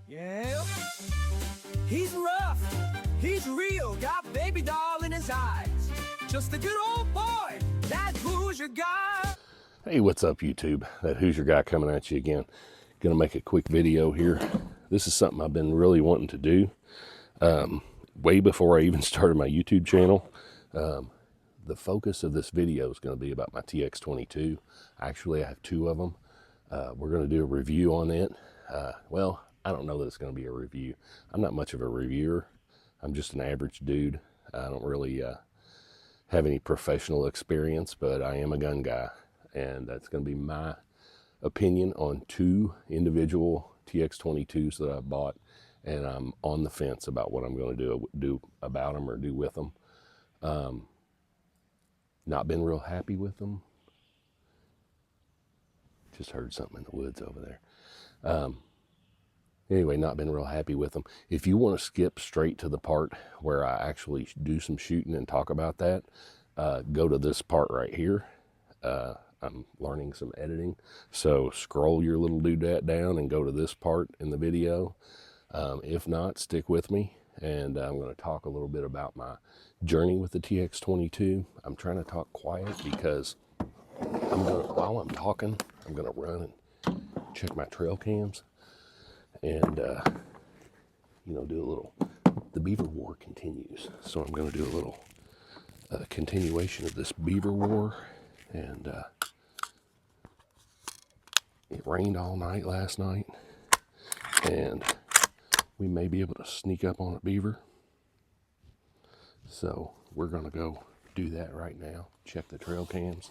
Yeah, he's rough, he's real, got baby doll in his eyes. Just a good old boy, that Hoosier guy. Hey, what's up YouTube? That Hoosier guy coming at you again. Gonna make a quick video here. This is something I've been really wanting to do way before I even started my YouTube channel. The focus of this video is going to be about my TX22. Actually, I have two of them. We're going to do a review on it. Well, I don't know that it's going to be a review. I'm not much of a reviewer. I'm just an average dude. I don't really have any professional experience, but I am a gun guy. And that's going to be my opinion on two individual TX22s that I bought. And I'm on the fence about what I'm going to do about them or do with them. Not been real happy with them. Just heard something in the woods over there. Anyway, not been real happy with them. If you want to skip straight to the part where I actually do some shooting and talk about that, go to this part right here. I'm learning some editing. So scroll your little doodad down and go to this part in the video. If not, stick with me. And I'm going to talk a little bit about my journey with the TX22. I'm trying to talk quiet because while I'm talking, I'm going to run and check my trail cams and, do a little, the beaver war continues. So I'm going to do a little continuation of this beaver war. And it rained all night last night. And we may be able to sneak up on a beaver. So we're going to go do that right now. Check the trail cams.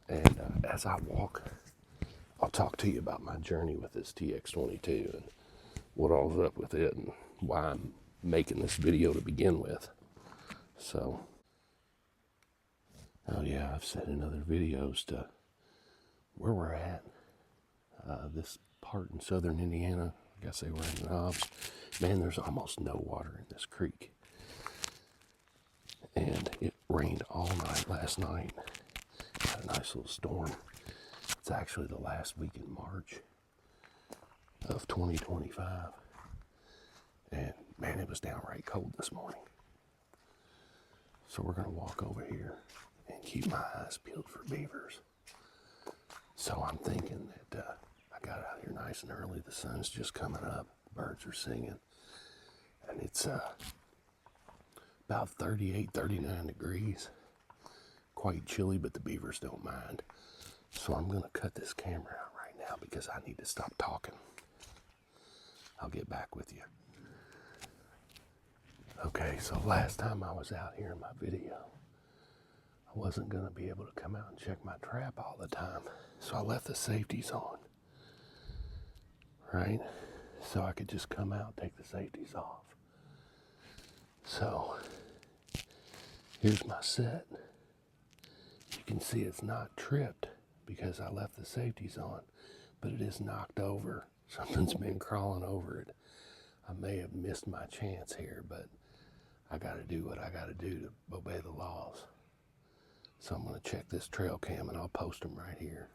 And as I walk, I'll talk to you about my journey with this TX22 and what all's up with it and why I'm making this video to begin with. So, oh yeah, I've said in other videos to where we're at. This part in southern Indiana, like I say, we're in the knobs. Man, there's almost no water in this creek. And it rained all night last night. Had a nice little storm. It's actually the last week in March of 2025. And man, it was downright cold this morning. So we're going to walk over here and keep my eyes peeled for beavers. So I'm thinking that I got out here nice and early. The sun's just coming up. Birds are singing. And it's about 38, 39 degrees. Quite chilly, but the beavers don't mind. So I'm going to cut this camera out right now because I need to stop talking. I'll get back with you. Okay, so last time I was out here in my video, I wasn't going to be able to come out and check my trap all the time. So I left the safeties on. Right? So I could just come out and take the safeties off. So here's my set. You can see it's not tripped because I left the safeties on, but it is knocked over. Something's been crawling over it. I may have missed my chance here, but I got to do what I got to do to obey the laws. So I'm going to check this trail cam and I'll post them right here.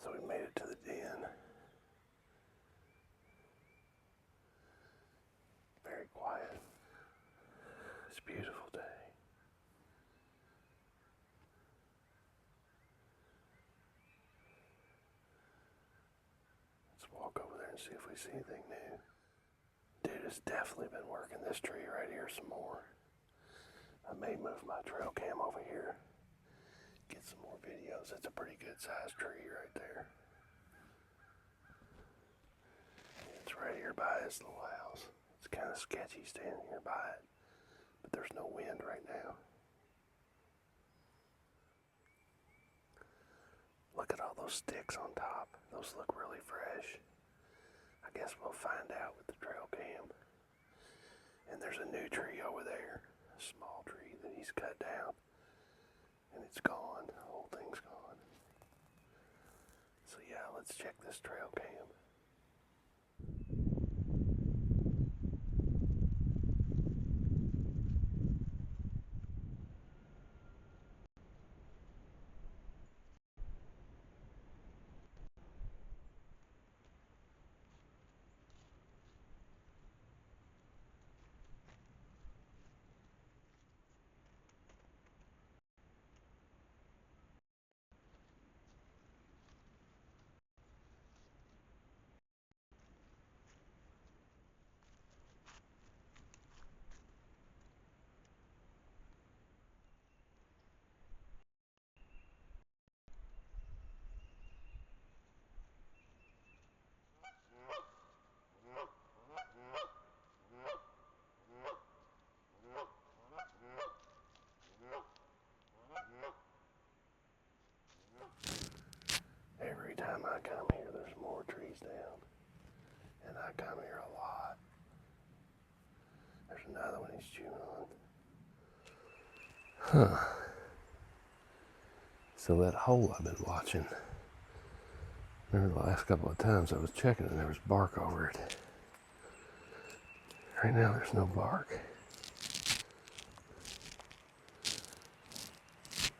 So we made it to the den. Very quiet. It's a beautiful day. Let's walk over there and see if we see anything new. Dude has definitely been working this tree right here some more. I may move my trail cam over here. Get some more videos. It's a pretty good sized tree right there. It's right here by his little house. It's kind of sketchy standing here by it, but there's no wind right now. Look at all those sticks on top. Those look really fresh. I guess we'll find out with the trail cam. And there's a new tree over there, a small tree that he's cut down. And it's gone. let's check this trail cam. Every time I come here, there's more trees down. And I come here a lot. There's another one he's chewing on. Huh. So that hole I've been watching, remember the last couple of times I was checking and there was bark over it. Right now there's no bark.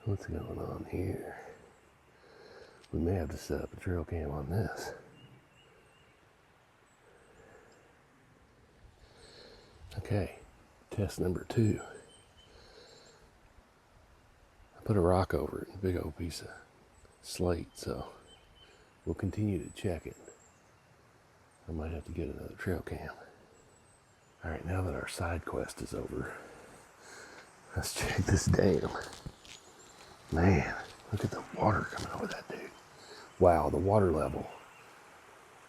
What's going on here? We may have to set up a trail cam on this. Okay, test number 2. I put a rock over it, a big old piece of slate, so we'll continue to check it. I might have to get another trail cam. All right, now that our side quest is over, let's check this dam. Man, look at the water coming over that dude. Wow, the water level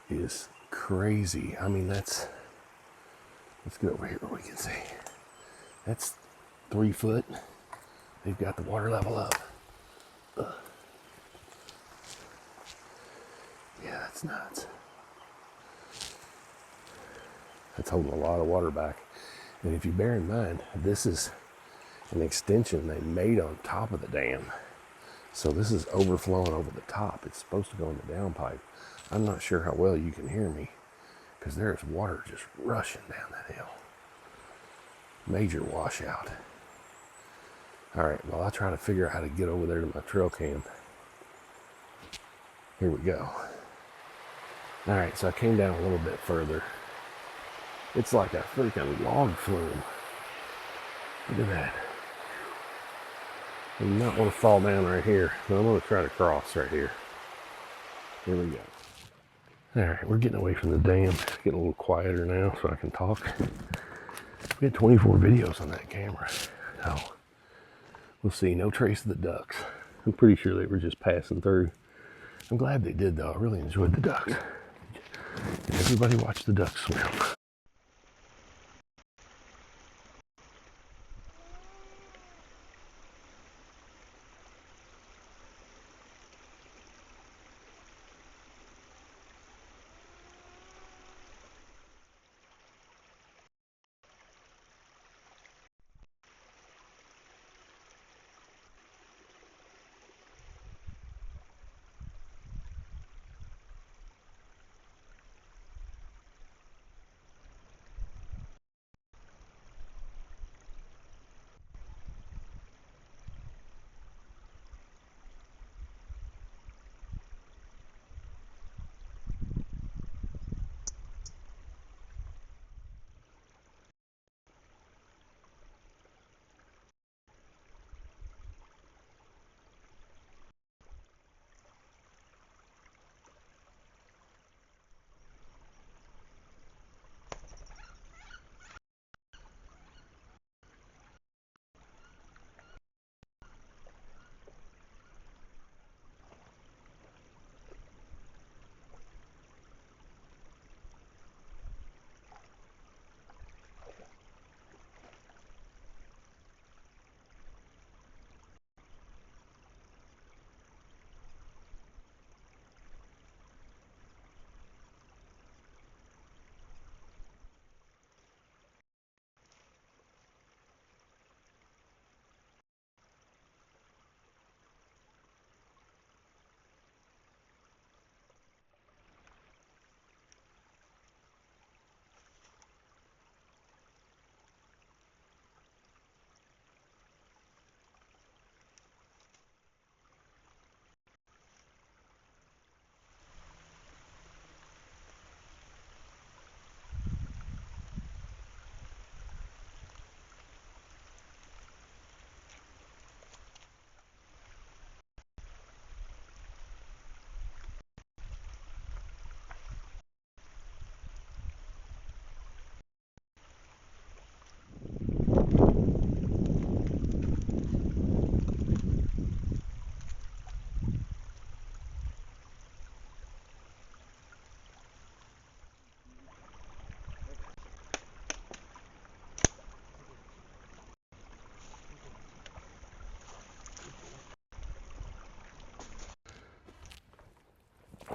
is crazy. I mean, let's get over here where we can see. That's 3 foot. They've got the water level up. Yeah, that's nuts. That's holding a lot of water back. And if you bear in mind, this is an extension they made on top of the dam. So this is overflowing over the top. It's supposed to go in the downpipe. I'm not sure how well you can hear me because there's water just rushing down that hill. Major washout. All right, well, I'll try to figure out how to get over there to my trail cam. Here we go. All right, so I came down a little bit further. It's like a freaking log flume. Look at that. I do not want to fall down right here, but I'm going to try to cross right here. Here we go. All right, we're getting away from the dam. It's getting a little quieter now so I can talk. We had 24 videos on that camera. So we'll see. No trace of the ducks. I'm pretty sure they were just passing through. I'm glad they did, though. I really enjoyed the ducks. Everybody watch the ducks swim.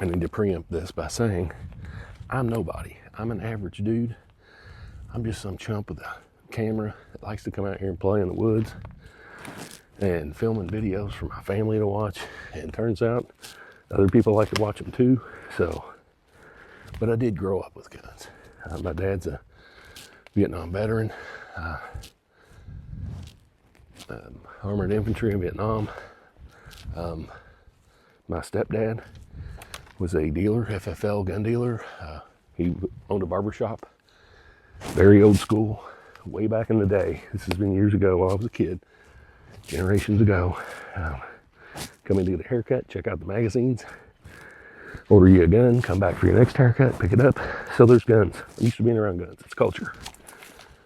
I need to preempt this by saying I'm nobody. I'm an average dude. I'm just some chump with a camera that likes to come out here and play in the woods and filming videos for my family to watch. And turns out other people like to watch them too. So, but I did grow up with guns. My dad's a Vietnam veteran, armored infantry in Vietnam. My stepdad was a dealer, FFL gun dealer. He owned a barber shop, very old school, way back in the day. This has been years ago while I was a kid, generations ago. Come in to get a haircut, check out the magazines, order you a gun, come back for your next haircut, pick it up. So there's guns. I'm used to being around guns. It's culture.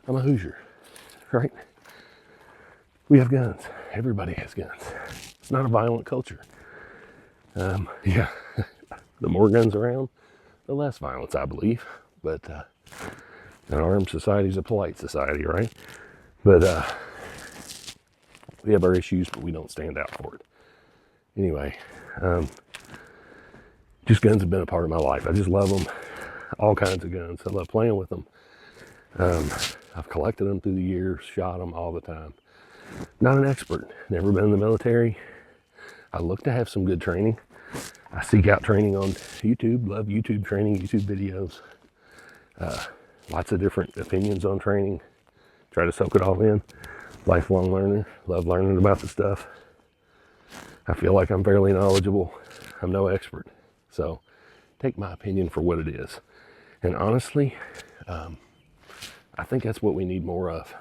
I'm a Hoosier, right? We have guns. Everybody has guns. It's not a violent culture. Yeah, the more guns around, the less violence, I believe. But an armed society is a polite society, right? But we have our issues, but we don't stand out for it. Anyway, just guns have been a part of my life. I just love them. All kinds of guns. I love playing with them. I've collected them through the years, shot them all the time. Not an expert. Never been in the military. I look to have some good training. I seek out training on YouTube. Love YouTube training, YouTube videos. Lots of different opinions on training. Try to soak it all in. Lifelong learner. Love learning about the stuff. I feel like I'm fairly knowledgeable. I'm no expert. So take my opinion for what it is. And honestly, I think that's what we need more of.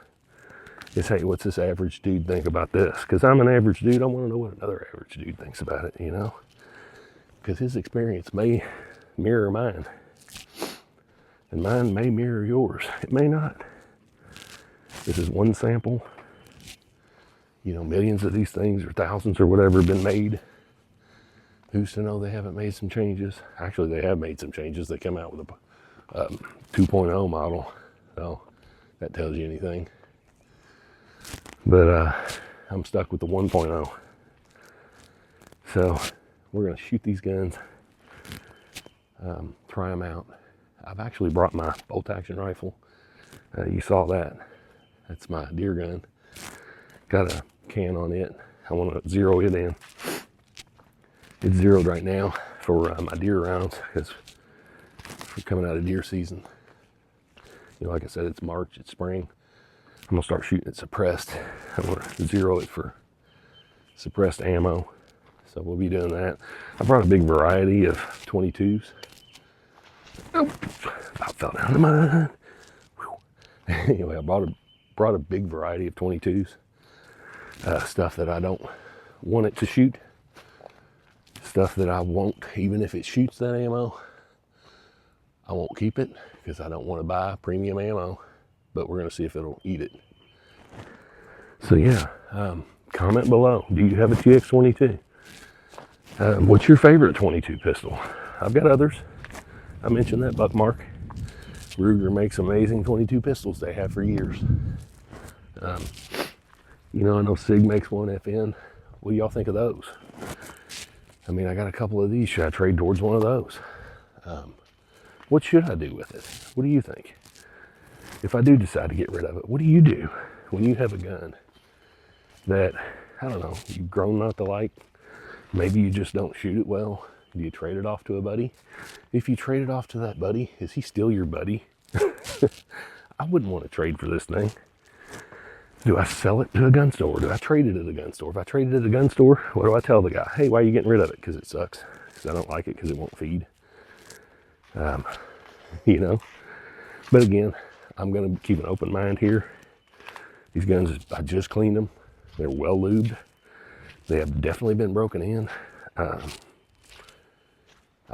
Is, hey, what's this average dude think about this? Because I'm an average dude. I want to know what another average dude thinks about it, you know? Because his experience may mirror mine. And mine may mirror yours. It may not. This is one sample. You know, millions of these things or thousands or whatever have been made. Who's to know they haven't made some changes? Actually, they have made some changes. They come out with a 2.0 model. So that tells you anything. But I'm stuck with the 1.0. So we're going to shoot these guns, try them out. I've actually brought my bolt action rifle. You saw that. That's my deer gun. Got a can on it. I want to zero it in. It's zeroed right now for my deer rounds because we're coming out of deer season. You know, like I said, it's March, it's spring. I'm gonna start shooting it suppressed. I want to zero it for suppressed ammo. So we'll be doing that. I brought a big variety of 22s. Oh, about fell down the mine. Anyway, I brought a big variety of 22s. Stuff that I don't want it to shoot. Stuff that I won't, even if it shoots that ammo, I won't keep it because I don't want to buy premium ammo. But we're going to see if it'll eat it. So yeah, comment below. Do you have a TX22? What's your favorite 22 pistol? I've got others. I mentioned that Buckmark. Ruger makes amazing 22 pistols. They have for years. You know, I know SIG makes one FN. What do y'all think of those? I mean, I got a couple of these. Should I trade towards one of those? What should I do with it? What do you think? If I do decide to get rid of it, what do you do when you have a gun that, I don't know, you've grown not to like? Maybe you just don't shoot it well. Do you trade it off to a buddy? If you trade it off to that buddy, is he still your buddy? I wouldn't want to trade for this thing. Do I sell it to a gun store? Do I trade it at a gun store? If I trade it at a gun store, what do I tell the guy? Hey, why are you getting rid of it? Because it sucks. Because I don't like it because it won't feed. You know? But again, I'm going to keep an open mind here. These guns, I just cleaned them. They're well lubed. They have definitely been broken in. I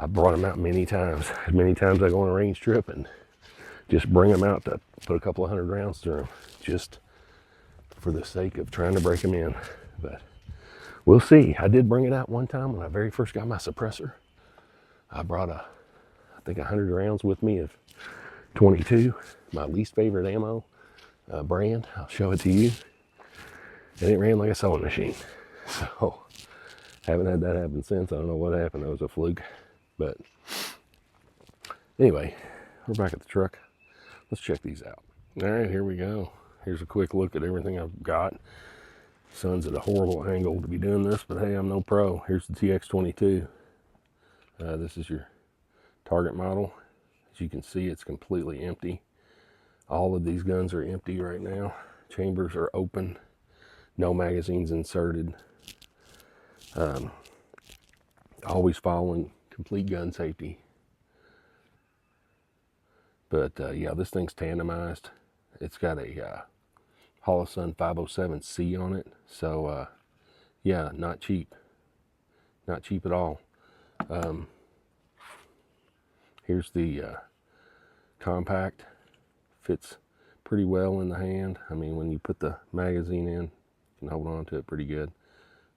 brought them out many times. As many times I go on a range trip and just bring them out to put a couple of 100 rounds through them. Just for the sake of trying to break them in. But we'll see. I did bring it out one time when I very first got my suppressor. I brought I think 100 rounds with me of 22, my least favorite ammo brand. I'll show it to you. And it ran like a sewing machine. So, haven't had that happen since. I don't know what happened. That was a fluke. But anyway, we're back at the truck. Let's check these out. All right, here we go. Here's a quick look at everything I've got. Sun's at a horrible angle to be doing this, but hey, I'm no pro. Here's the TX22. This is your target model. As you can see, it's completely empty. All of these guns are empty right now. Chambers are open. No magazines inserted. Always following complete gun safety. But yeah, this thing's tandemized. It's got a Holosun 507C on it. So yeah, not cheap. Not cheap at all. Here's the compact. Fits pretty well in the hand. I mean, when you put the magazine in, you can hold on to it pretty good.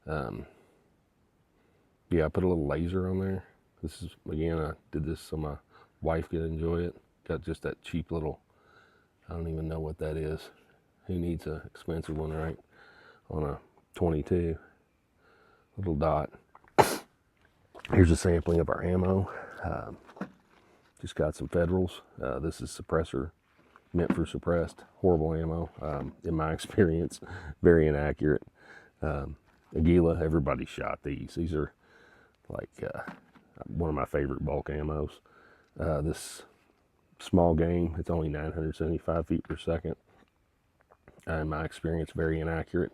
Yeah, I put a little laser on there. This is, again, I did this so my wife could enjoy it. Got just that cheap little, I don't even know what that is. Who needs an expensive one, right? On a 22. Little dot. Here's a sampling of our ammo. Just got some Federals. This is suppressor, meant for suppressed. Horrible ammo, in my experience. Very inaccurate. Aguila, everybody shot these. These are like one of my favorite bulk ammos. This small game, it's only 975 feet per second. In my experience, very inaccurate.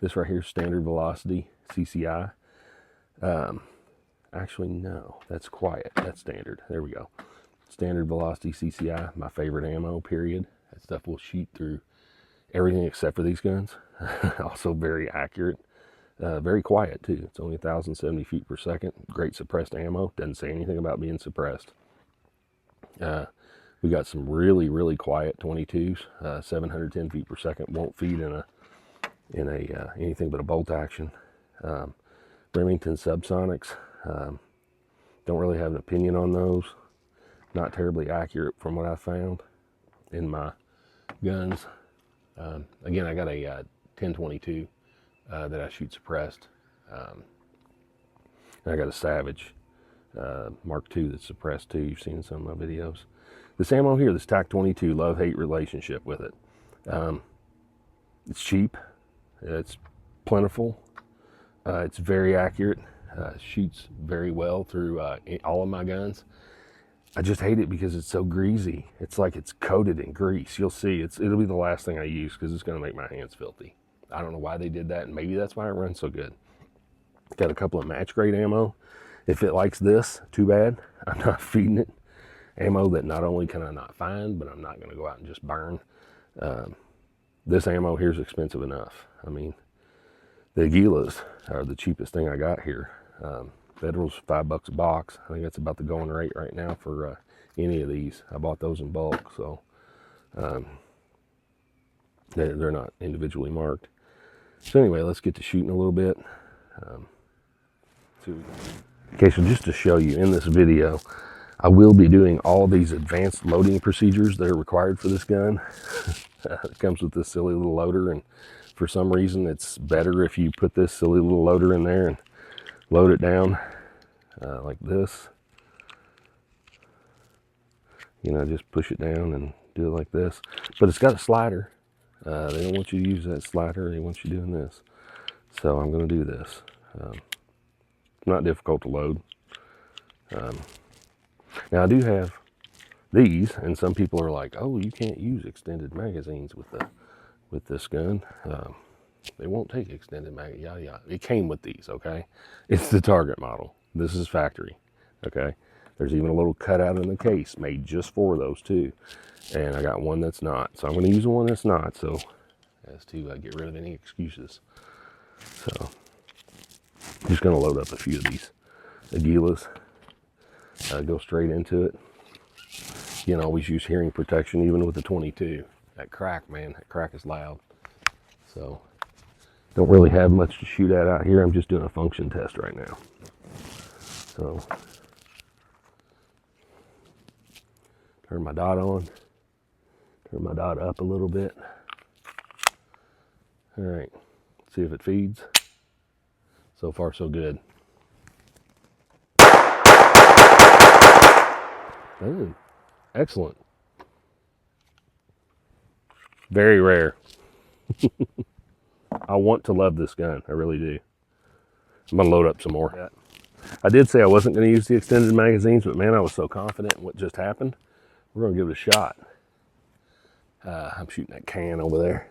This right here, standard velocity, CCI. Actually, no, that's quiet. That's standard. There we go. Standard velocity CCI, my favorite ammo, period. That stuff will shoot through everything except for these guns. Also very accurate. Very quiet, too. It's only 1,070 feet per second. Great suppressed ammo. Doesn't say anything about being suppressed. We got some really, really quiet 22s. 710 feet per second. Won't feed in a anything but a bolt action. Remington subsonics. Don't really have an opinion on those. Not terribly accurate from what I found in my guns. Again, I got a 1022 that I shoot suppressed. And I got a Savage Mark II that's suppressed too. You've seen some of my videos. This ammo here, this TAC-22, love-hate relationship with it. It's cheap. It's plentiful. It's very accurate. Shoots very well through all of my guns. I just hate it because it's so greasy. It's like it's coated in grease. You'll see. It'll be the last thing I use because it's going to make my hands filthy. I don't know why they did that, and maybe that's why it runs so good. Got a couple of match grade ammo. If it likes this, too bad. I'm not feeding it. Ammo that not only can I not find, but I'm not going to go out and just burn. This ammo here is expensive enough. I mean, the Aguilas are the cheapest thing I got here. Federals, $5 a box. I think that's about the going rate right now for any of these. I bought those in bulk, so they're not individually marked. So anyway, let's get to shooting a little bit. Okay, so just to show you in this video, I will be doing all these advanced loading procedures that are required for this gun. It comes with this silly little loader, and for some reason it's better if you put this silly little loader in there and load it down like this. You know, just push it down and do it like this. But it's got a slider. They don't want you to use that slider. They want you doing this. So I'm going to do this. Not difficult to load. Now I do have these, and some people are like, "Oh, you can't use extended magazines with this gun. They won't take extended mag." Yada yada. It came with these, okay? It's the Target model. This is factory, okay? There's even a little cutout in the case made just for those too. And I got one that's not, so I'm going to use the one that's not, so as to get rid of any excuses. So I'm just going to load up a few of these Aguilas. Go straight into it. Again, always use hearing protection, even with the 22. That crack, man, that crack is loud. So don't really have much to shoot at out here. I'm just doing a function test right now. So turn my dot on. Turn my dot up a little bit. All right, see if it feeds. So far, so good. Ooh, excellent. Very rare. I want to love this gun. I really do. I'm going to load up some more. I did say I wasn't going to use the extended magazines, but man, I was so confident in what just happened. We're going to give it a shot. I'm shooting that can over there.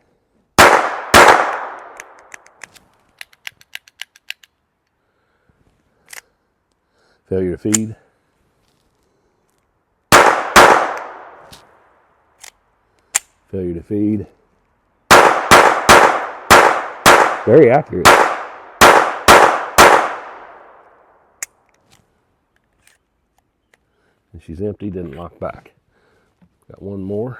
Failure to feed. Failure to feed. Very accurate. And she's empty, didn't lock back. Got one more.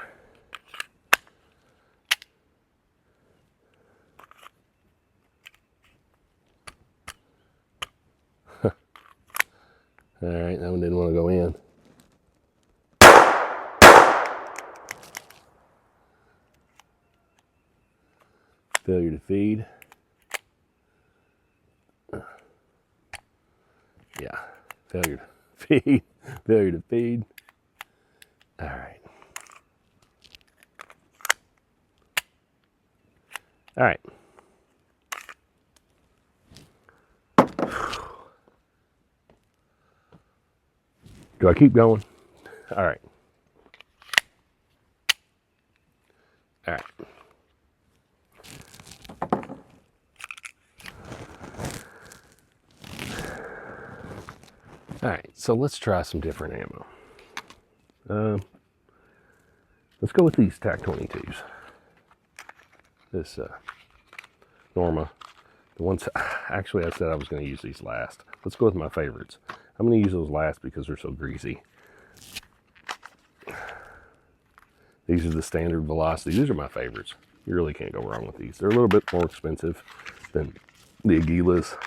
All right, that one didn't want to go in. Failure to feed. Yeah, failure to feed. Failure to feed. All right. All right. Do I keep going? All right. All right. All right, so let's try some different ammo. Let's go with these TAC22s. This Norma. The ones, actually I said I was going to use these last. Let's go with my favorites. I'm going to use those last because they're so greasy. These are the standard velocity. These are my favorites. You really can't go wrong with these. They're a little bit more expensive than the Aguilas,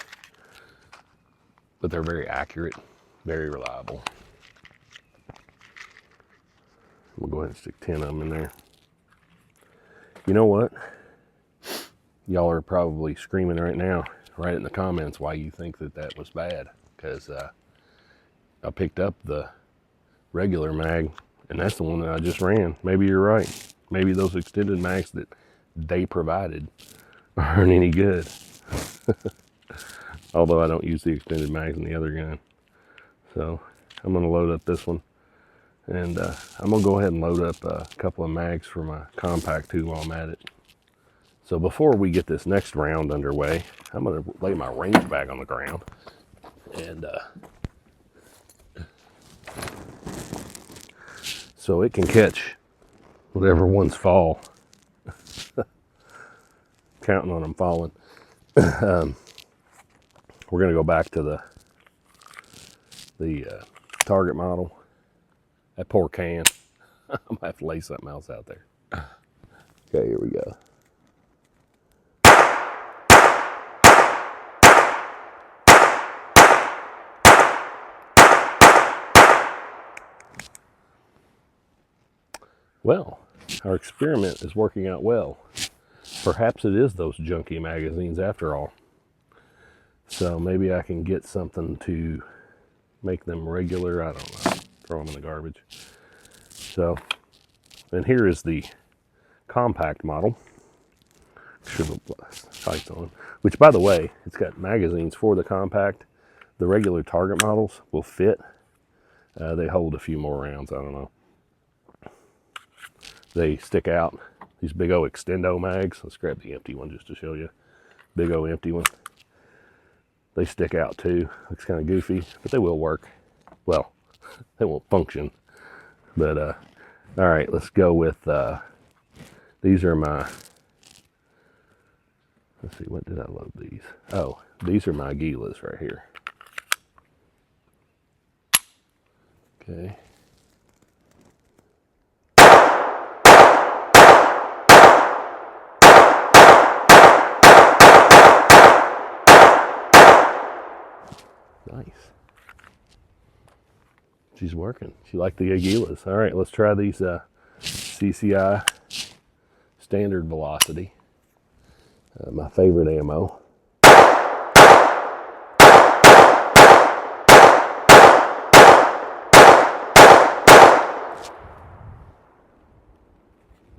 but they're very accurate, very reliable. We'll go ahead and stick 10 of them in there. You know what? Y'all are probably screaming right now, right in the comments, why you think that that was bad. Because I picked up the regular mag, and that's the one that I just ran. Maybe you're right. Maybe those extended mags that they provided aren't any good. Although I don't use the extended mags in the other gun. So I'm going to load up this one. And I'm going to go ahead and load up a couple of mags for my compact too while I'm at it. So before we get this next round underway, I'm going to lay my range bag on the ground. And so it can catch whatever ones fall. Counting on them falling. We're going to go back to the target model. That poor can. I might have to lay something else out there. Okay, here we go. Well, our experiment is working out well. Perhaps it is those junky magazines after all. So maybe I can get something to make them regular. I don't know. Throw them in the garbage. So, and here is the compact model. Sights on. Which, by the way, it's got magazines for the compact. The regular target models will fit. They hold a few more rounds. I don't know. They stick out. These big old extendo mags. Let's grab the empty one just to show you. Big old empty one. They stick out too. Looks kind of goofy, but they will work. Well, they won't function. But all right, let's go with these are my. Let's see, what did I load these? Oh, these are my Aguilas right here. Okay. Nice. She's working. She liked the Aguilas. All right, let's try these CCI standard velocity. My favorite ammo.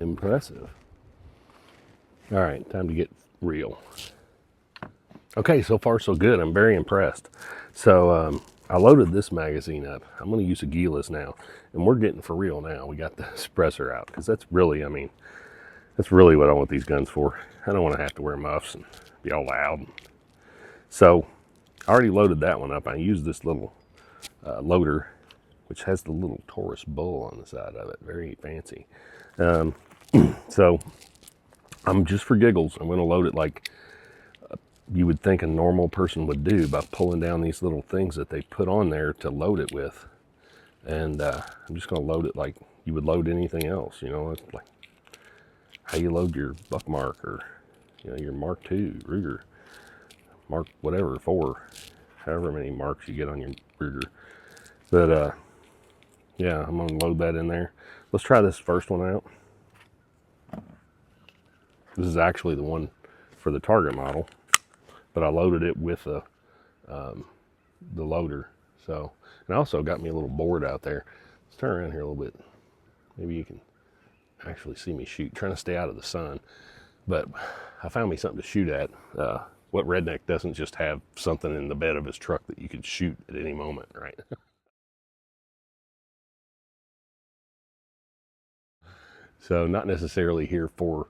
Impressive. All right, time to get real. Okay, so far so good. I'm very impressed. So I loaded this magazine up. I'm going to use a Gila's now, and we're getting for real now. We got the suppressor out because that's really, I mean, that's really what I want these guns for. I don't want to have to wear muffs and be all loud. So I already loaded that one up. I used this little loader, which has the little Taurus bull on the side of it. Very fancy. So I'm just for giggles, I'm going to load it like you would think a normal person would do by pulling down these little things that they put on there to load it with. And I'm just going to load it like you would load anything else. You know, it's like how you load your Buckmark or, you know, your Mark II Ruger, Mark whatever, 4, however many marks you get on your Ruger. But yeah, I'm going to load that in there. Let's try this first one out. This is actually the one for the Target model, but I loaded it with the loader. So, and I also got me a little board out there. Let's turn around here a little bit. Maybe you can actually see me shoot. Trying to stay out of the sun, but I found me something to shoot at. What redneck doesn't just have something in the bed of his truck that you could shoot at any moment, right? So not necessarily here for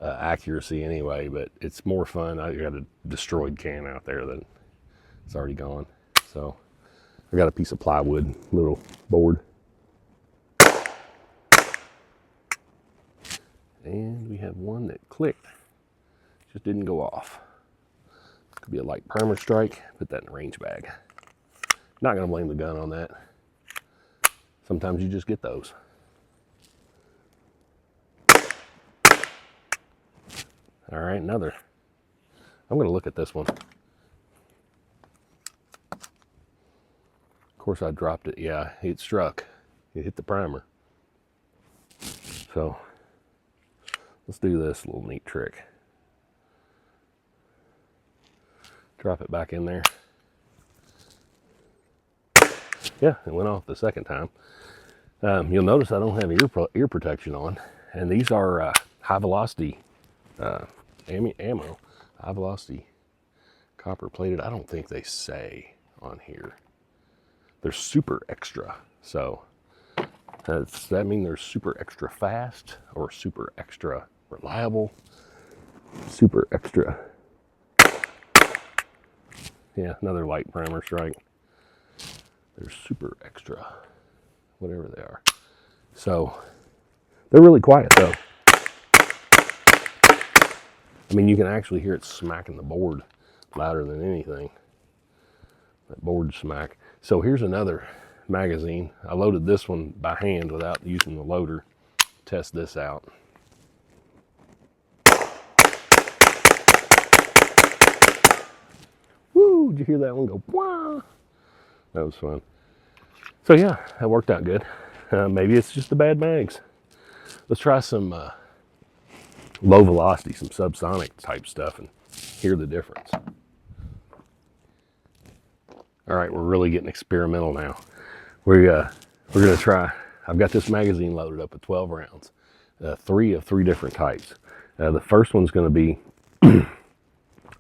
accuracy anyway, but it's more fun. I got a destroyed can out there that it's already gone. So I got a piece of plywood, little board. And we have one that clicked, just didn't go off. Could be a light primer strike, put that in a range bag. Not gonna blame the gun on that. Sometimes you just get those. All right, another. I'm gonna look at this one. Of course I dropped it. Yeah, it struck. It hit the primer. So let's do this little neat trick. Drop it back in there. Yeah, it went off the second time. You'll notice I don't have ear protection on, and these are high velocity ammo, high velocity copper plated. I don't think they say on here. They're super extra. So does that mean they're super extra fast or super extra reliable? Super extra. Yeah, another light primer strike. They're super extra, whatever they are. So they're really quiet though. I mean, you can actually hear it smacking the board louder than anything. That board smack. So here's another magazine. I loaded this one by hand without using the loader. Test this out. Woo! Did you hear that one go? Wah! That was fun. So yeah, that worked out good. Maybe it's just the bad mags. Let's try some low velocity, some subsonic type stuff, and hear the difference. All right, we're really getting experimental now. We're gonna try. I've got this magazine loaded up with 12 rounds, 3 of 3 different types. The first one's going to be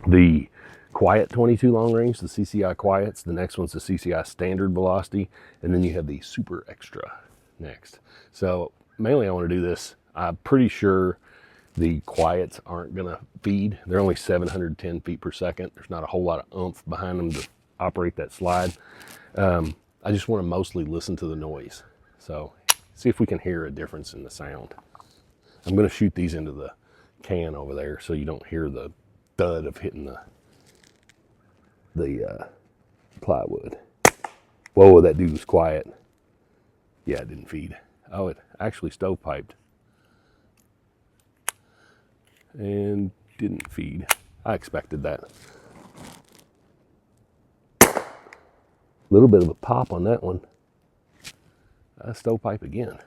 the Quiet 22 long range, the CCI Quiets. The next one's the CCI standard velocity, and then you have the Super Extra next. So mainly I want to do this. I'm pretty sure the Quiets aren't going to feed. They're only 710 feet per second. There's not a whole lot of oomph behind them to operate that slide. I just want to mostly listen to the noise. So see if we can hear a difference in the sound. I'm going to shoot these into the can over there so you don't hear the thud of hitting the plywood. Whoa, that dude was quiet. Yeah, it didn't feed. Oh, it actually stovepiped and didn't feed. I expected that. A little bit of a pop on that one. Stovepipe again.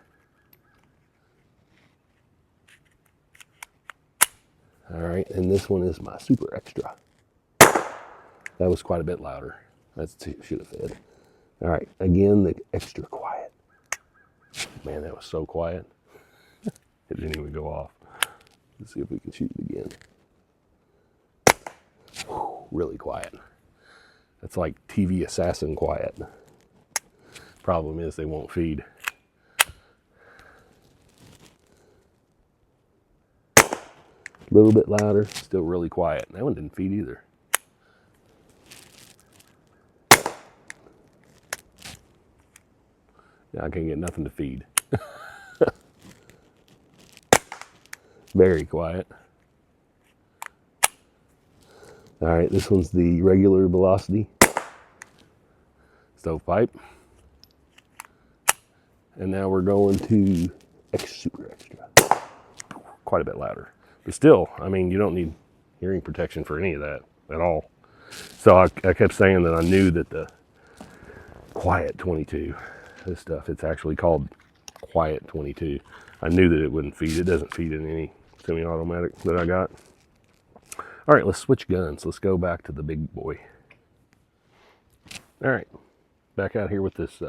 All right, and this one is my Super Extra. That was quite a bit louder. That's should have fed. All right, again, the extra quiet. Man, that was so quiet. It didn't even go off. Let's see if we can shoot it again. Whew, really quiet. That's like TV assassin quiet. Problem is they won't feed. A little bit louder, still really quiet. That one didn't feed either. Now I can't get nothing to feed. Very quiet. All right, this one's the regular velocity stovepipe. And now we're going to super extra. Quite a bit louder. But still, I mean, you don't need hearing protection for any of that at all. So I kept saying that I knew that the Quiet 22, this stuff, it's actually called Quiet 22. I knew that it wouldn't feed. It doesn't feed in any semi-automatic that I got. All right, let's switch guns. Let's go back to the big boy. All right, back out here with this.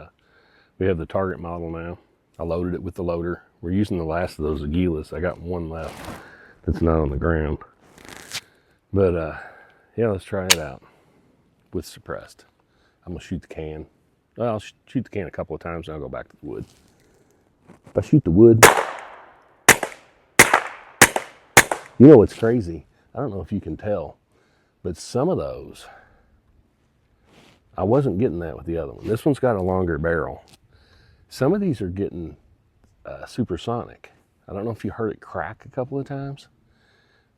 We have the Target model now. I loaded it with the loader. We're using the last of those Aguilas. I got one left that's not on the ground. But yeah, let's try it out with suppressed. I'm gonna shoot the can. Well, I'll shoot the can a couple of times and I'll go back to the wood. If I shoot the wood, you know what's crazy? I don't know if you can tell, but some of those, I wasn't getting that with the other one. This one's got a longer barrel. Some of these are getting supersonic. I don't know if you heard it crack a couple of times,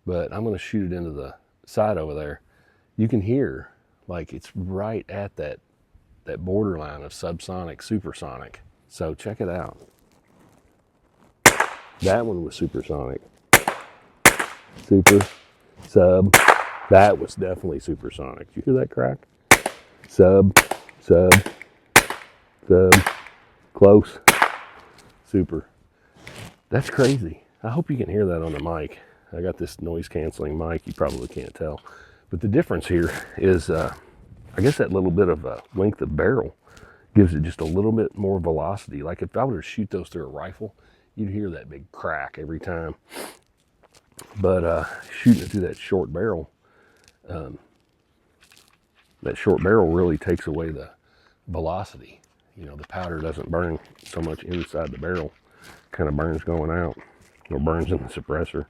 but I'm gonna shoot it into the side over there. You can hear, like, it's right at that borderline of subsonic, supersonic. So check it out. That one was supersonic. Super, sub. That was definitely supersonic. Did you hear that crack? Sub, sub, sub, close, super. That's crazy. I hope you can hear that on the mic. I got this noise canceling mic. You probably can't tell. But the difference here is, I guess that little bit of length of barrel gives it just a little bit more velocity. Like if I were to shoot those through a rifle, you'd hear that big crack every time. But shooting it through that short barrel really takes away the velocity. You know, the powder doesn't burn so much inside the barrel. Kind of burns going out, or burns in the suppressor.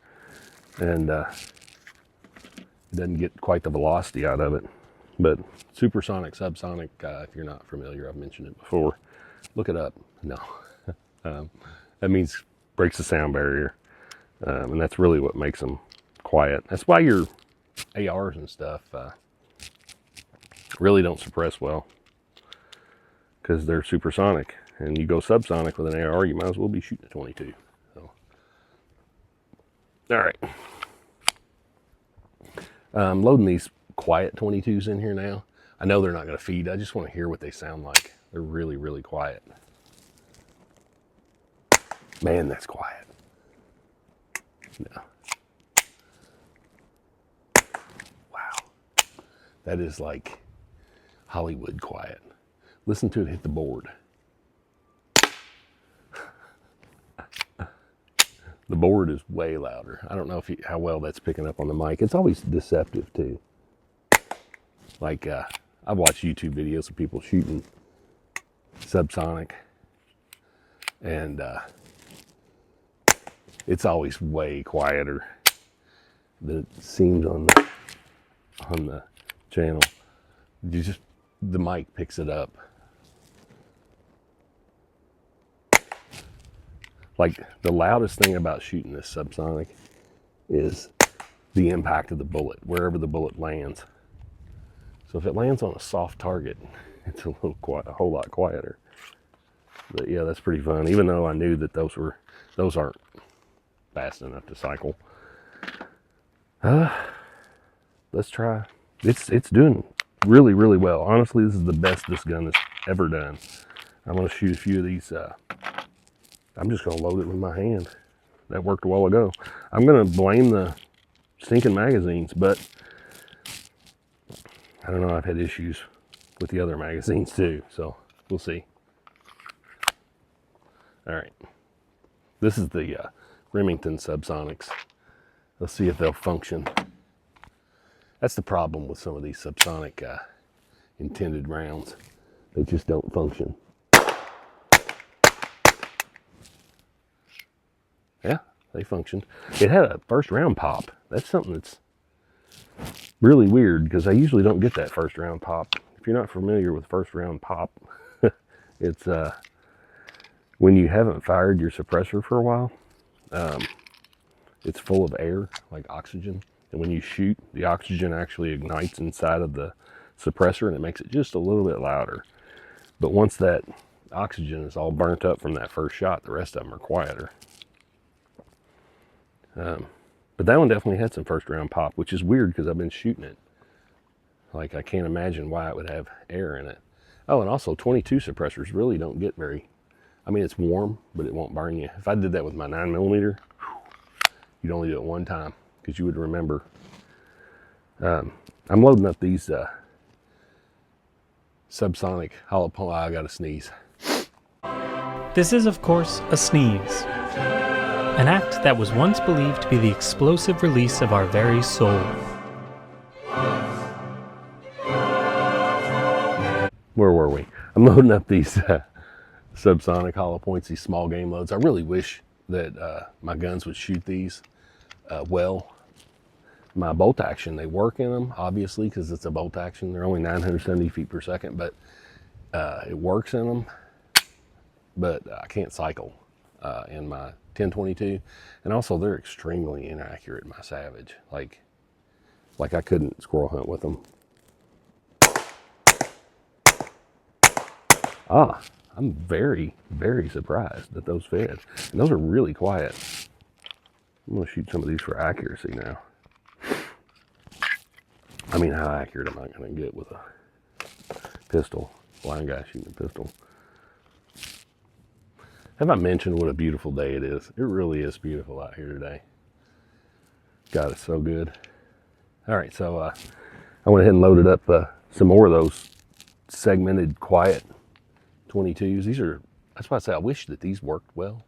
And it doesn't get quite the velocity out of it. But supersonic, subsonic, if you're not familiar, I've mentioned it before. Look it up. No. That means breaks the sound barrier. And that's really what makes them quiet. That's why your ARs and stuff really don't suppress well, because they're supersonic. And you go subsonic with an AR, you might as well be shooting a 22. So. All right. I'm loading these Quiet 22s in here now. I know they're not going to feed. I just want to hear what they sound like. They're really, really quiet. Man, that's quiet. No. Wow. That is like Hollywood quiet. Listen to it hit the board. The board is way louder. I don't know how well that's picking up on the mic. It's always deceptive too. Like I've watched YouTube videos of people shooting subsonic, and it's always way quieter than it seems on the channel. The mic picks it up. Like the loudest thing about shooting this subsonic is the impact of the bullet, wherever the bullet lands. So if it lands on a soft target, it's a whole lot quieter. But yeah, that's pretty fun. Even though I knew that those aren't fast enough to cycle. Let's try. It's doing really, really well. Honestly, this is the best this gun has ever done. I'm gonna shoot a few of these. I'm just gonna load it with my hand. That worked a while ago. I'm gonna blame the stinking magazines, but I don't know, I've had issues with the other magazines too, so we'll see. All right, this is the Remington subsonics. Let's see if they'll function. That's the problem with some of these subsonic intended rounds. They just don't function. Yeah, they functioned. It had a first round pop. That's something that's really weird because I usually don't get that first round pop. If you're not familiar with first round pop, it's when you haven't fired your suppressor for a while. It's full of air, like oxygen. And when you shoot, the oxygen actually ignites inside of the suppressor and it makes it just a little bit louder. But once that oxygen is all burnt up from that first shot, the rest of them are quieter. But that one definitely had some first round pop, which is weird because I've been shooting it. Like, I can't imagine why it would have air in it. Oh, and also 22 suppressors really don't get very, I mean, it's warm, but it won't burn you. If I did that with my 9mm, you'd only do it one time because you would remember. I'm loading up these subsonic hollow point. I gotta sneeze. This is, of course, a sneeze. An act that was once believed to be the explosive release of our very soul. Where were we? I'm loading up these subsonic hollow points, these small game loads. I really wish that my guns would shoot these well. My bolt action, they work in them, obviously, because it's a bolt action. They're only 970 feet per second, but it works in them. But I can't cycle in my 1022. And also, they're extremely inaccurate in my Savage. Like I couldn't squirrel hunt with them. I'm very, very surprised that those fed. And those are really quiet. I'm gonna shoot some of these for accuracy now. I mean, how accurate am I gonna get with a pistol? Blind guy shooting a pistol. Have I mentioned what a beautiful day it is? It really is beautiful out here today. God, it's so good. All right, so I went ahead and loaded up some more of those segmented quiet 22s. These are, that's why I say I wish that these worked well.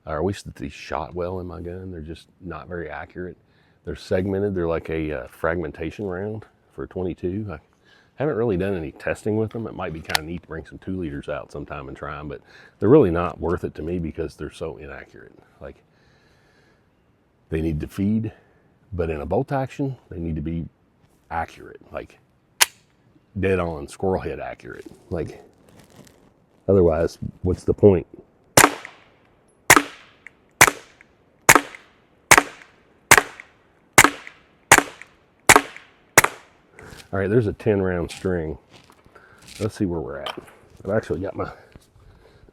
Or I wish that these shot well in my gun. They're just not very accurate. They're segmented. They're like a fragmentation round for 22. I haven't really done any testing with them. It might be kind of neat to bring some 2 liters out sometime and try them, but they're really not worth it to me because they're so inaccurate. Like, they need to feed, but in a bolt action, they need to be accurate, like dead on, squirrel head accurate. Like, otherwise, what's the point? All right, there's a 10 round string. Let's see where we're at. I've actually got my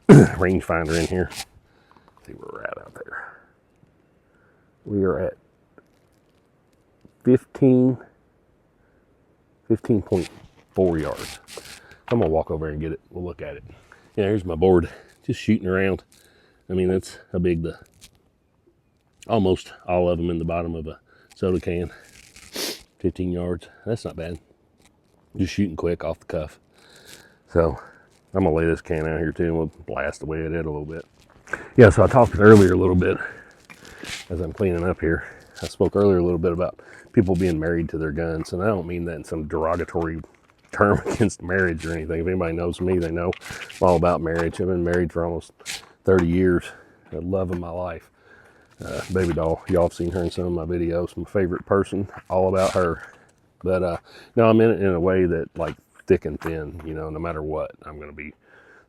rangefinder in here. Let's see where we're at out there. We are at 15.4 yards. I'm gonna walk over and get it. We'll look at it. Yeah, here's my board. Just shooting around. I mean, that's how big the, almost all of them in the bottom of a soda can. 15 yards. That's not bad. Just shooting quick off the cuff. So I'm gonna lay this can out here too and we'll blast away at it a little bit. Yeah, so I talked earlier a little bit as I'm cleaning up here. I spoke earlier a little bit about people being married to their guns, and I don't mean that in some derogatory term against marriage or anything. If anybody knows me, they know I'm all about marriage. I've been married for almost 30 years. The love of my life. Baby doll, y'all have seen her in some of my videos. My favorite person, all about her. But no, I'm in it in a way that, like, thick and thin, you know, no matter what, I'm gonna be,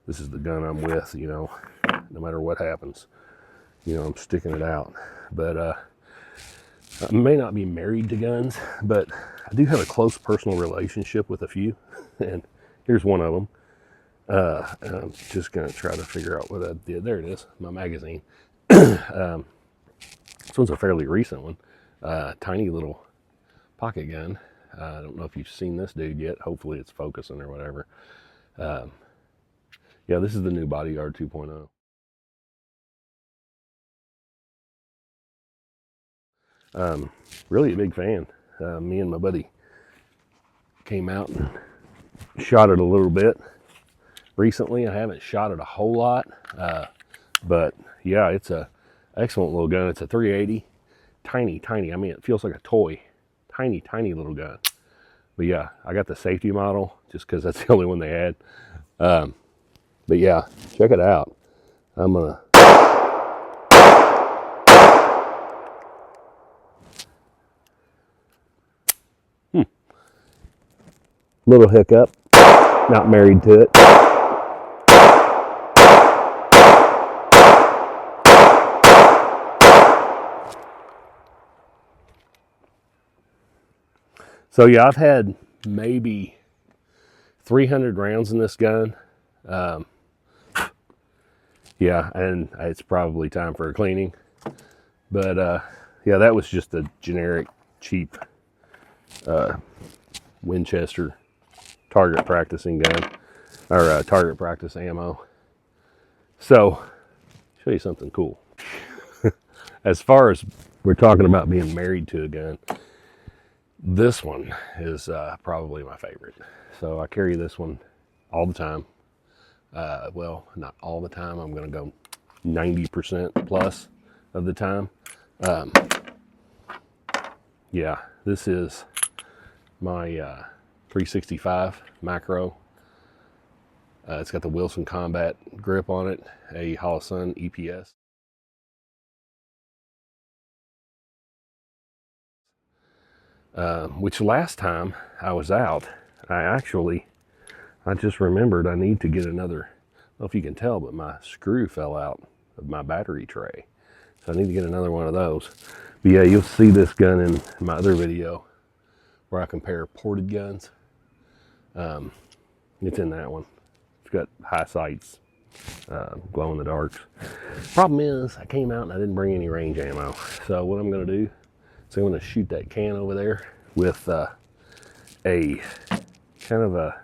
this is the gun I'm with, you know, no matter what happens, you know, I'm sticking it out. But I may not be married to guns, but I do have a close personal relationship with a few, and here's one of them. And I'm just gonna try to figure out what I did. There it is, my magazine. This one's a fairly recent one. Tiny little pocket gun. I don't know if you've seen this dude yet. Hopefully it's focusing or whatever. Yeah, this is the new Bodyguard 2.0. Really a big fan. Me and my buddy came out and shot it a little bit recently. I haven't shot it a whole lot, but yeah, it's a Excellent little gun. It's a 380. Tiny, tiny. I mean, it feels like a toy. Tiny, tiny little gun. But yeah, I got the safety model just because that's the only one they had. But yeah, check it out. I'm gonna. Little hiccup. Not married to it. So yeah, I've had maybe 300 rounds in this gun. Yeah, and it's probably time for a cleaning. But yeah, that was just a generic, cheap Winchester target practicing gun, or target practice ammo. So, show you something cool. As far as we're talking about being married to a gun, this one is probably my favorite. So I carry this one all the time. Well, not all the time. I'm going to go 90% plus of the time. Yeah, this is my 365 macro. It's got the Wilson Combat grip on it, a Holosun EPS. Which last time I was out, I just remembered I need to get another, I don't know if you can tell, but my screw fell out of my battery tray. So I need to get another one of those. But yeah, you'll see this gun in my other video where I compare ported guns. It's in that one. It's got high sights, glow in the darks. Problem is, I came out and I didn't bring any range ammo. So what I'm gonna do is I'm gonna shoot that can over there with a kind of a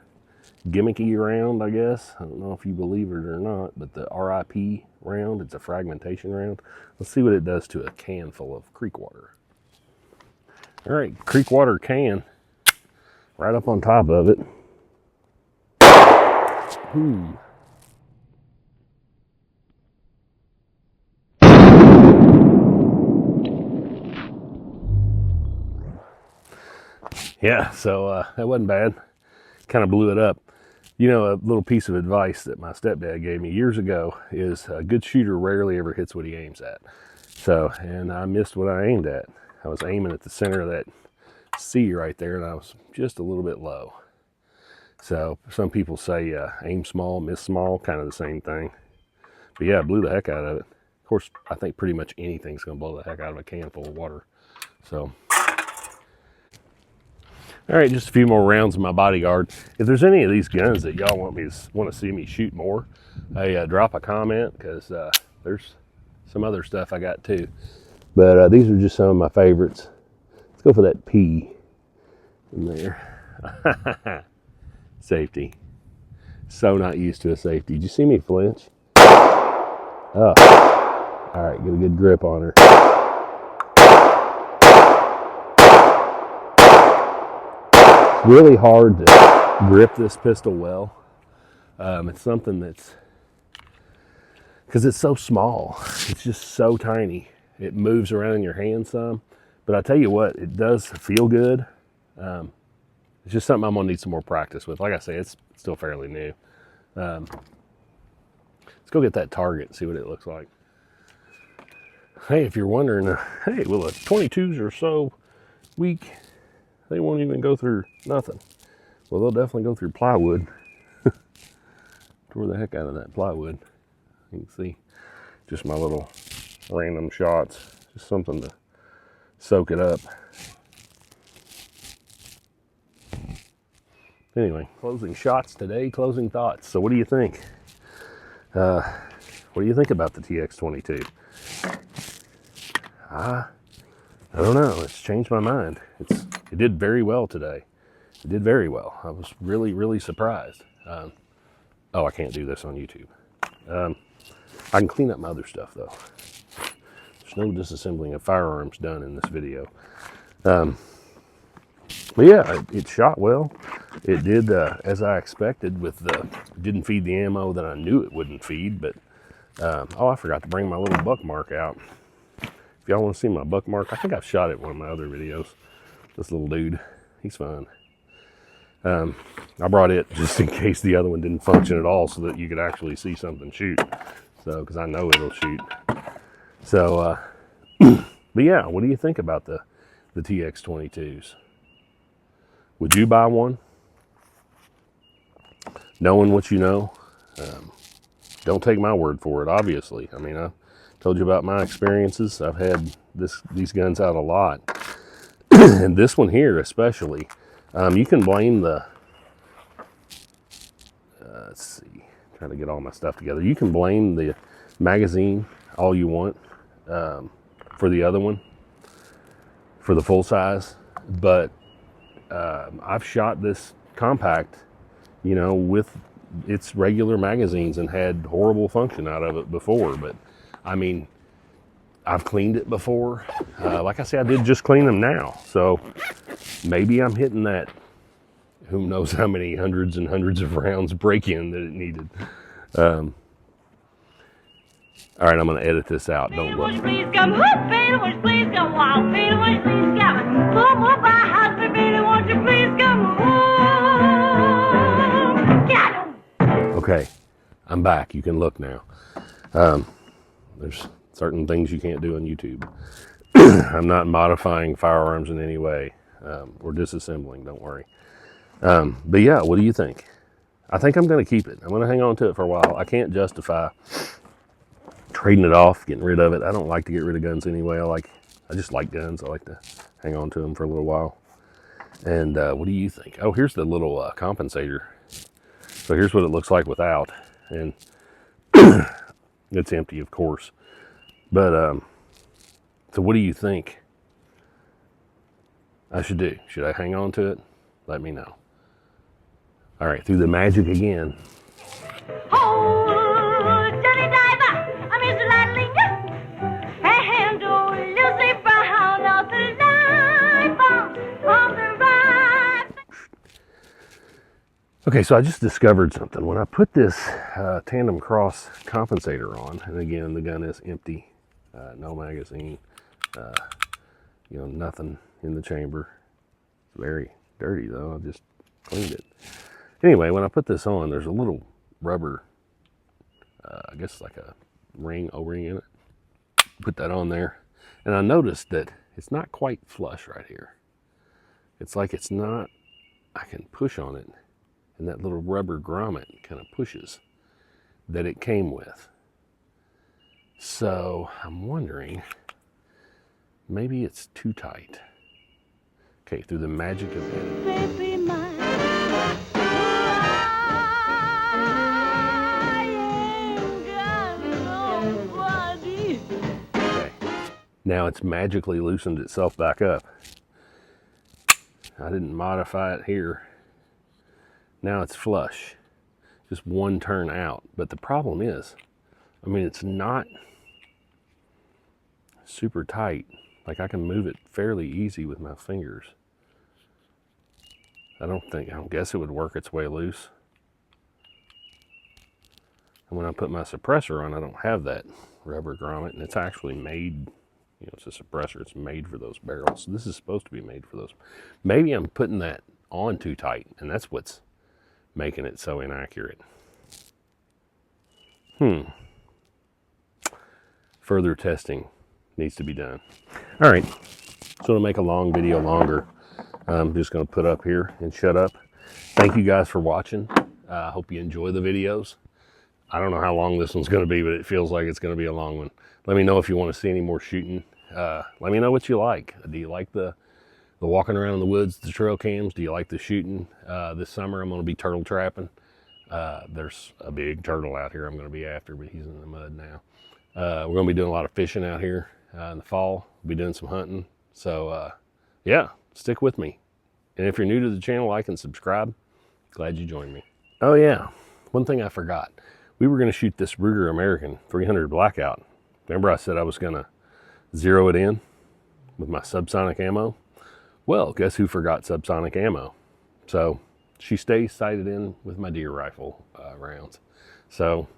gimmicky round, I guess. I don't know if you believe it or not, but the RIP round, it's a fragmentation round. Let's see what it does to a can full of creek water. All right, creek water can, right up on top of it. Yeah, so that wasn't bad. Kind of blew it up. You know, a little piece of advice that my stepdad gave me years ago is a good shooter rarely ever hits what he aims at. So, and I missed what I aimed at. I was aiming at the center of that C right there, and I was just a little bit low. So some people say aim small, miss small, kind of the same thing. But yeah, it blew the heck out of it. Of course, I think pretty much anything's gonna blow the heck out of a can full of water. So, all right, just a few more rounds of my bodyguard. If there's any of these guns that y'all want to see me shoot more, hey, drop a comment, because there's some other stuff I got too. But these are just some of my favorites. Let's go for that P in there. Safety. So not used to a safety. Did you see me flinch? Oh. All right, get a good grip on her. It's really hard to grip this pistol well. It's something that's, because it's so small. It's just so tiny. It moves around in your hand some. But I tell you what, it does feel good. It's just something I'm gonna need some more practice with. Like I say, it's still fairly new. Let's go get that target and see what it looks like. Hey, if you're wondering, hey, will the 22s are so weak, they won't even go through nothing. Well, they'll definitely go through plywood. Tore the heck out of that plywood. You can see just my little random shots, just something to soak it up. Anyway, closing shots today, closing thoughts. So what do you think? What do you think about the TX22? I don't know. It's changed my mind. It did very well today. It did very well. I was really, really surprised. Oh, I can't do this on YouTube. I can clean up my other stuff though. There's no disassembling of firearms done in this video. But yeah, it shot well. It did as I expected. Didn't feed the ammo that I knew it wouldn't feed, but Oh, I forgot to bring my little buck mark out. If y'all want to see my buck mark, I think I've shot it in one of my other videos. This little dude, he's fun. I brought it just in case the other one didn't function at all, so that you could actually see something shoot. So, because I know it'll shoot. So, but yeah, what do you think about the TX22s? Would you buy one? Knowing what you know, don't take my word for it, obviously. I mean, I told you about my experiences. I've had these guns out a lot. And this one here especially, you can blame the, let's see, trying to get all my stuff together. You can blame the magazine all you want for the other one, for the full size. But I've shot this compact, you know, with its regular magazines and had horrible function out of it before. But I mean, I've cleaned it before. Like I said, I did just clean them now. So maybe I'm hitting that, who knows how many hundreds and hundreds of rounds break-in that it needed. All right, I'm gonna edit this out. Don't look. Please come hoop, baby, won't you please come wild, baby, won't you please come come up my house, baby, won't you please come home? Get 'em. Okay, I'm back. You can look now. There's certain things you can't do on YouTube. I'm not modifying firearms in any way. Or disassembling, don't worry. But yeah, what do you think? I think I'm gonna keep it. I'm gonna hang on to it for a while. I can't justify trading it off, getting rid of it. I don't like to get rid of guns anyway. I just like guns. I like to hang on to them for a little while. And what do you think? Oh, here's the little compensator. So here's what it looks like without. And it's empty, of course. But, so what do you think I should do? Should I hang on to it? Let me know. All right, through the magic again. Oh, Johnny Diver, I'm Mr. Lightning, and oh, Lucy Brown of the life on the right. Okay, so I just discovered something. When I put this tandem cross compensator on, and again, the gun is empty, no magazine, you know, nothing in the chamber. It's very dirty though, I just cleaned it. Anyway, when I put this on, there's a little rubber, I guess like a ring, O-ring in it. Put that on there, and I noticed that it's not quite flush right here. It's like it's not, I can push on it, and that little rubber grommet kind of pushes that it came with. So I'm wondering, maybe it's too tight. Okay, through the magic of editing. Baby, mine. Okay, now it's magically loosened itself back up. I didn't modify it here. Now it's flush, just one turn out. But the problem is, I mean, it's not super tight. Like I can move it fairly easy with my fingers. I don't guess it would work its way loose. And when I put my suppressor on, I don't have that rubber grommet, and it's actually made, you know, it's a suppressor, it's made for those barrels. So this is supposed to be made for those. Maybe I'm putting that on too tight, and that's what's making it so inaccurate. Further testing needs to be done. All right, so to make a long video longer, I'm just going to put up here and shut up. Thank you guys for watching. I hope you enjoy the videos. I don't know how long this one's going to be, but it feels like it's going to be a long one. Let me know if you want to see any more shooting. Let me know what you like. Do you like the walking around in the woods, the trail cams? Do you like the shooting? This summer I'm going to be turtle trapping. There's a big turtle out here I'm going to be after, but he's in the mud now. We're going to be doing a lot of fishing out here in the fall. We'll be doing some hunting. So yeah, stick with me. And if you're new to the channel, like and subscribe. Glad you joined me. Oh yeah, one thing I forgot. We were going to shoot this Ruger American 300 Blackout. Remember I said I was going to zero it in with my subsonic ammo? Well, guess who forgot subsonic ammo? So she stays sighted in with my deer rifle rounds. So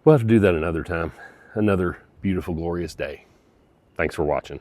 We'll have to do that another time. Another beautiful, glorious day. Thanks for watching.